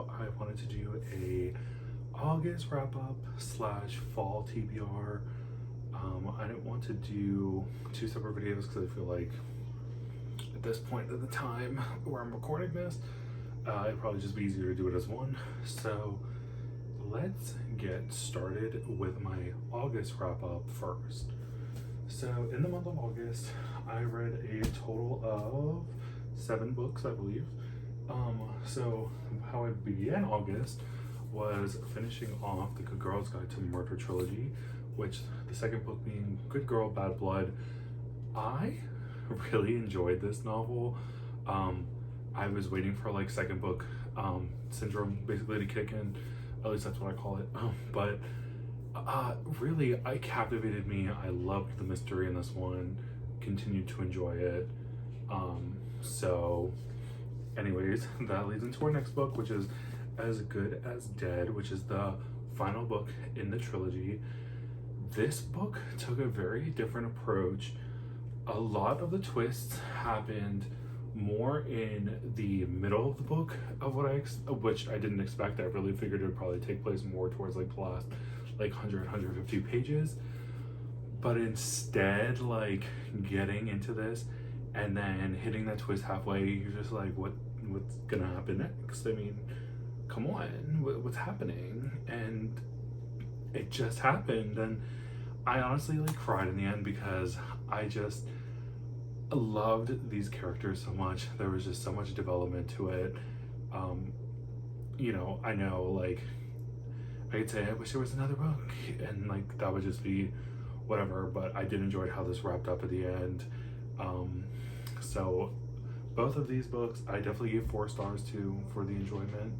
out I wanted to do a August wrap up slash fall TBR. I didn't want to do two separate videos because I feel like at this point of the time where I'm recording this, it'd probably just be easier to do it as one. So let's get started with my August wrap up first. So in the month of August, I read a total of 7 books, I believe. So how I began August was finishing off the Good Girl's Guide to Murder trilogy, which the second book being Good Girl, Bad Blood. I really enjoyed this novel. I was waiting for like second book syndrome basically to kick in, at least that's what I call it. But really, it captivated me. I loved the mystery in this one, continued to enjoy it. So anyways, that leads into our next book, which is As Good as Dead, which is the final book in the trilogy. This book took a very different approach. A lot of the twists happened more in the middle of the book of which I didn't expect. I really figured it would probably take place more towards like the last like 150 pages. But instead, like getting into this and then hitting that twist halfway, you're just like, what's gonna happen next? I mean, come on, what's happening? And it just happened, and I honestly like cried in the end because I just loved these characters so much. There was just so much development to it. You know, I know like I could say I wish there was another book and like that would just be whatever, but I did enjoy how this wrapped up at the end. So both of these books I definitely gave 4 stars to for the enjoyment.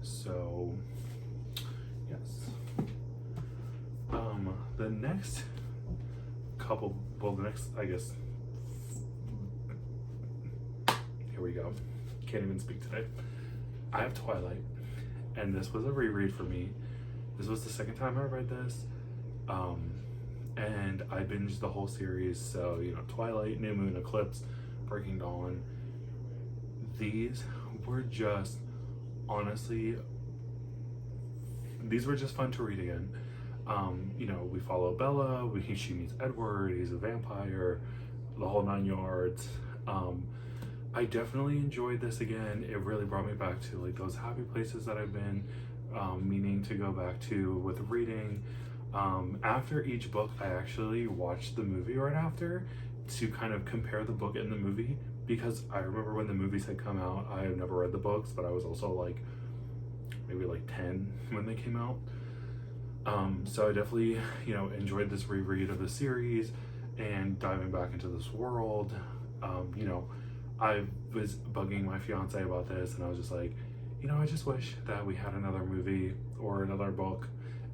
So yes. The next couple, well, the next, I guess, here we go. Can't even speak today. I have Twilight, and this was a reread for me. This was the second time I read this, and I binged the whole series. So, you know, Twilight, New Moon, Eclipse, Breaking Dawn. These were just, honestly, these were just fun to read again. You know, we follow Bella, she meets Edward, he's a vampire, the whole 9 yards. I definitely enjoyed this again. It really brought me back to like those happy places that I've been meaning to go back to with reading. After each book, I actually watched the movie right after to kind of compare the book and the movie, because I remember when the movies had come out, I have never read the books, but I was also like maybe like 10 when they came out. So I definitely, you know, enjoyed this reread of the series and diving back into this world. You know, I was bugging my fiance about this, and I was just like, you know, I just wish that we had another movie or another book.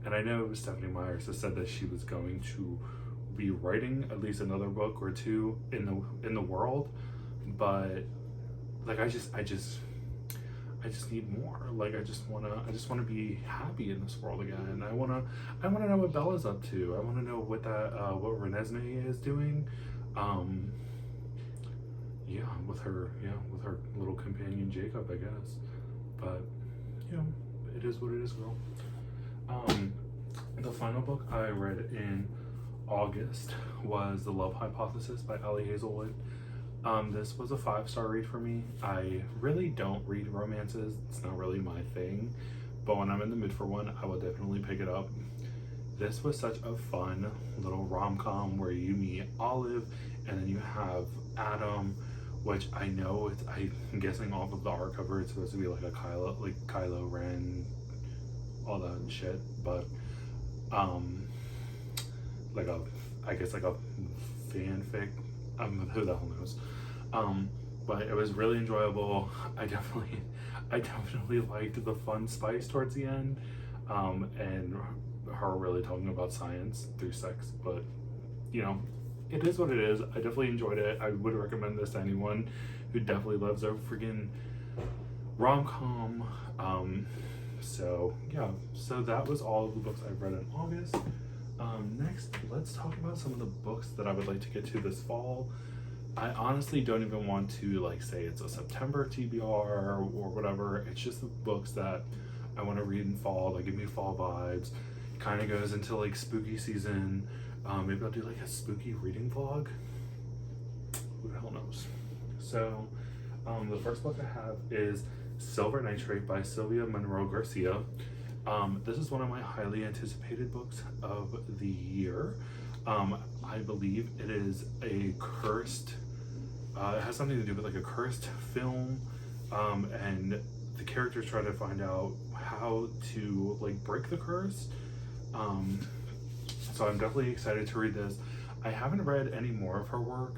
And I know Stephanie Myers has said that she was going to be writing at least another book or 2 in the world, but like I just need more. Like I just wanna be happy in this world again. I wanna know what Bella's up to. I wanna know what what Renesmee is doing. With her little companion Jacob, I guess. But you know, it is what it is, girl. The final book I read in August was The Love Hypothesis by Ali Hazelwood. This was a 5-star read for me. I really don't read romances. It's not really my thing, but when I'm in the mood for one, I will definitely pick it up. This was such a fun little rom-com where you meet Olive and then you have Adam, which I know I'm guessing off of the art cover it's supposed to be like a Kylo Ren, all that shit, but I guess like a fanfic. Who the hell knows? But it was really enjoyable. I definitely liked the fun spice towards the end, and her really talking about science through sex. But you know, it is what it is. I definitely enjoyed it. I would recommend this to anyone who definitely loves a freaking rom-com. So yeah, so that was all of the books I've read in August. Next, let's talk about some of the books that I would like to get to this fall. I honestly don't even want to like say it's a September TBR or whatever. It's just the books that I want to read in fall, that give me fall vibes. Kind of goes into like spooky season. Maybe I'll do like a spooky reading vlog. Who the hell knows? So, the first book I have is Silver Nitrate by Sylvia Monroe Garcia. This is one of my highly anticipated books of the year. I believe it is a cursed, it has something to do with like a cursed film, and the characters try to find out how to like break the curse. So I'm definitely excited to read this. I haven't read any more of her work,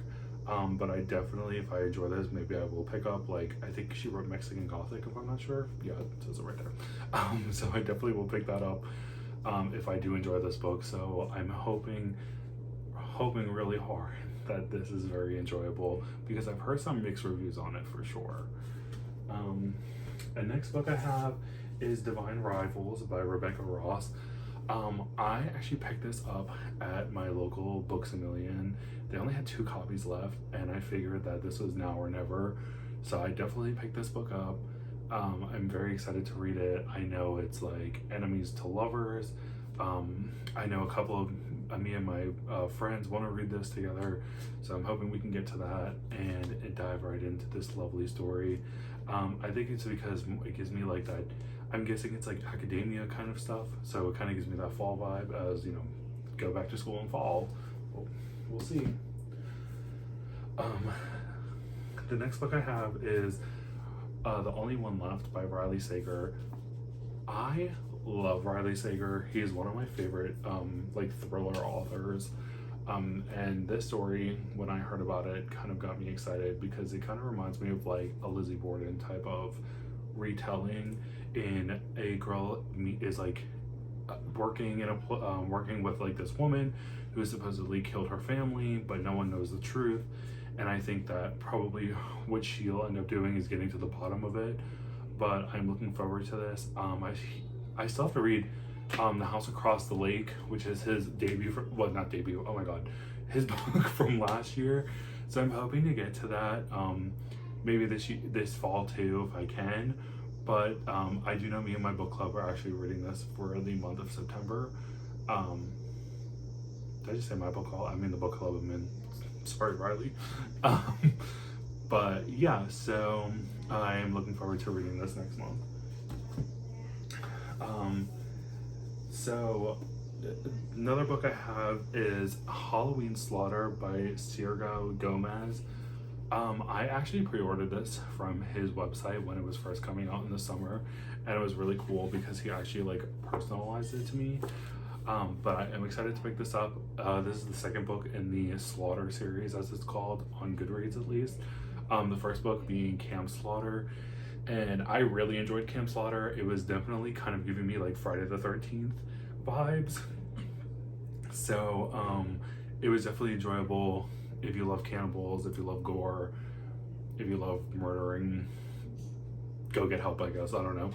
but I definitely, if I enjoy this, maybe I will pick up, like, I think she wrote Mexican Gothic, if I'm not sure. Yeah, it says it right there. So I definitely will pick that up if I do enjoy this book. So I'm hoping really hard that this is very enjoyable, because I've heard some mixed reviews on it for sure. The next book I have is Divine Rivals by Rebecca Ross. I actually picked this up at my local Books A Million. They only had 2 copies left, and I figured that this was now or never. So I definitely picked this book up. I'm very excited to read it. I know it's like enemies to lovers. I know a couple of me and my friends want to read this together, so I'm hoping we can get to that and dive right into this lovely story. I think it's because it gives me like that, I'm guessing it's like academia kind of stuff, so it kind of gives me that fall vibe, as you know, go back to school in fall. We'll see. The next book I have is The Only One Left by Riley Sager. I love Riley Sager. He is one of my favorite like thriller authors. And this story, when I heard about it, kind of got me excited, because it kind of reminds me of like a Lizzie Borden type of retelling. In a girl is like working in a working with like this woman who supposedly killed her family, but no one knows the truth. And I think that probably what she'll end up doing is getting to the bottom of it. But I'm looking forward to this. I still have to read The House Across the Lake, which is his debut, well, not debut, oh my god, his book from last year. So I'm hoping to get to that maybe this fall too, if I can. But I do know me and my book club are actually reading this for the month of September. Did I just say my book club? I mean the book club I'm in. Sorry, Riley. But yeah, so I am looking forward to reading this next month. So another book I have is Halloween Slaughter by Sergio Gomez. I actually pre-ordered this from his website when it was first coming out in the summer, and it was really cool because he actually like personalized it to me. But I am excited to pick this up. This is the second book in the Slaughter series, as it's called on Goodreads at least. The first book being Camp Slaughter, and I really enjoyed Camp Slaughter. It was definitely kind of giving me like Friday the 13th vibes. So it was definitely enjoyable. If you love cannibals, if you love gore, if you love murdering, go get help, I guess. I don't know.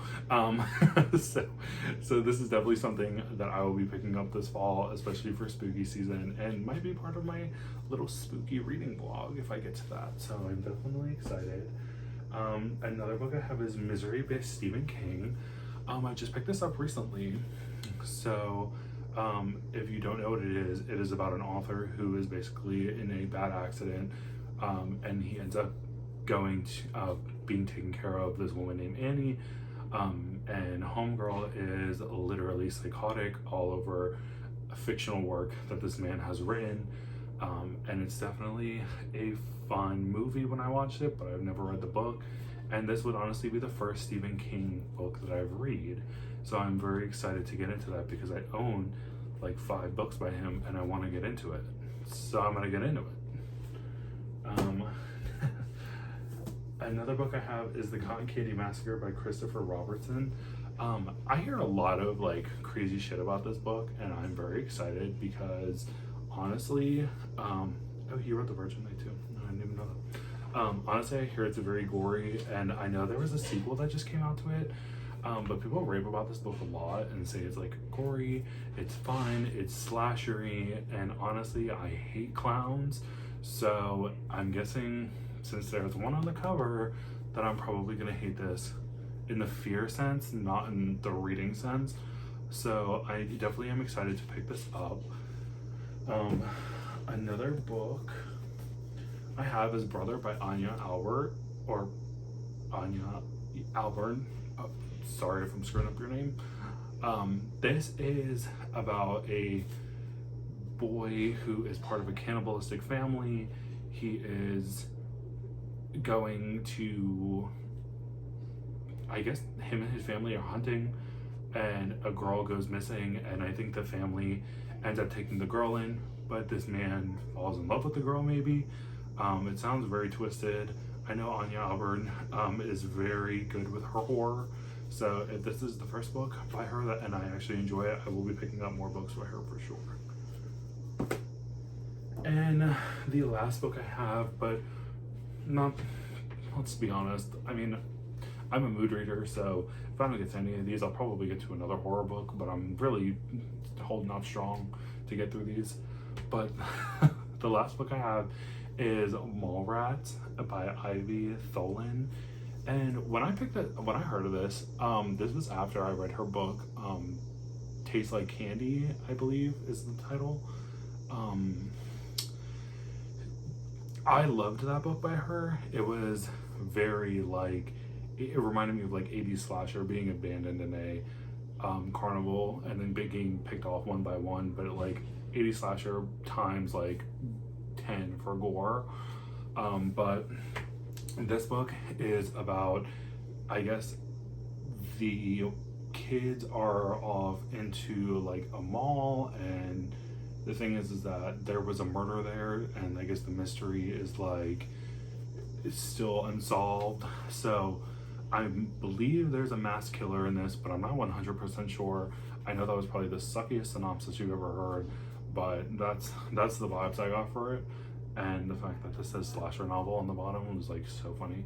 So this is definitely something that I will be picking up this fall, especially for spooky season, and might be part of my little spooky reading vlog if I get to that. So I'm definitely excited. Another book I have is Misery by Stephen King. I just picked this up recently. So if you don't know what it is about an author who is basically in a bad accident, and he ends up going to being taken care of this woman named Annie, and homegirl is literally psychotic all over a fictional work that this man has written, and it's definitely a fun movie when I watched it, but I've never read the book, and this would honestly be the first Stephen King book that I've read. So I'm very excited to get into that because I own like 5 books by him and I want to get into it. So I'm going to get into it. Another book I have is The Cotton Candy Massacre by Christopher Robertson. I hear a lot of like crazy shit about this book, and I'm very excited because honestly, oh, he wrote The Virgin Knight too. No, I didn't even know that. Honestly, I hear it's very gory, and I know there was a sequel that just came out to it. But people rave about this book a lot and say it's like gory, it's fun, it's slashery, and honestly, I hate clowns. So I'm guessing, since there's one on the cover, that I'm probably gonna hate this in the fear sense, not in the reading sense. So I definitely am excited to pick this up. Another book I have is Brother by Anya Albert, or Anya Albert. Oh, sorry if I'm screwing up your name. This is about a boy who is part of a cannibalistic family. He is going to, I guess him and his family are hunting, and a girl goes missing, and I think the family ends up taking the girl in, but this man falls in love with the girl maybe. It sounds very twisted. I know Anya Albert is very good with her horror, so if this is the first book by her and I actually enjoy it, I will be picking up more books by her for sure. And the last book I have, but not, let's be honest, I mean, I'm a mood reader, so if I don't get to any of these, I'll probably get to another horror book, but I'm really holding out strong to get through these. But the last book I have is Mallrats by Ivy Tholen. And when I heard of this, this was after I read her book, Tastes Like Candy, I believe is the title. I loved that book by her. It was very like, it reminded me of like 80s slasher being abandoned in a carnival and then being picked off one by one, but like 80s slasher times like 10 for gore. But this book is about, I guess, the kids are off into like a mall, and the thing is that there was a murder there, and I guess the mystery is like, it's still unsolved. So I believe there's a mass killer in this, but I'm not 100% sure. I know that was probably the suckiest synopsis you've ever heard, but that's the vibes I got for it. And the fact that this says slasher novel on the bottom was like so funny.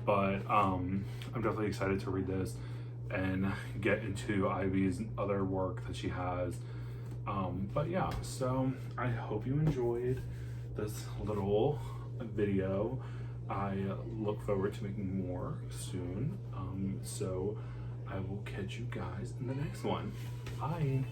But I'm definitely excited to read this and get into Ivy's other work that she has. But yeah, so I hope you enjoyed this little video. I look forward to making more soon. So I will catch you guys in the next one. Bye.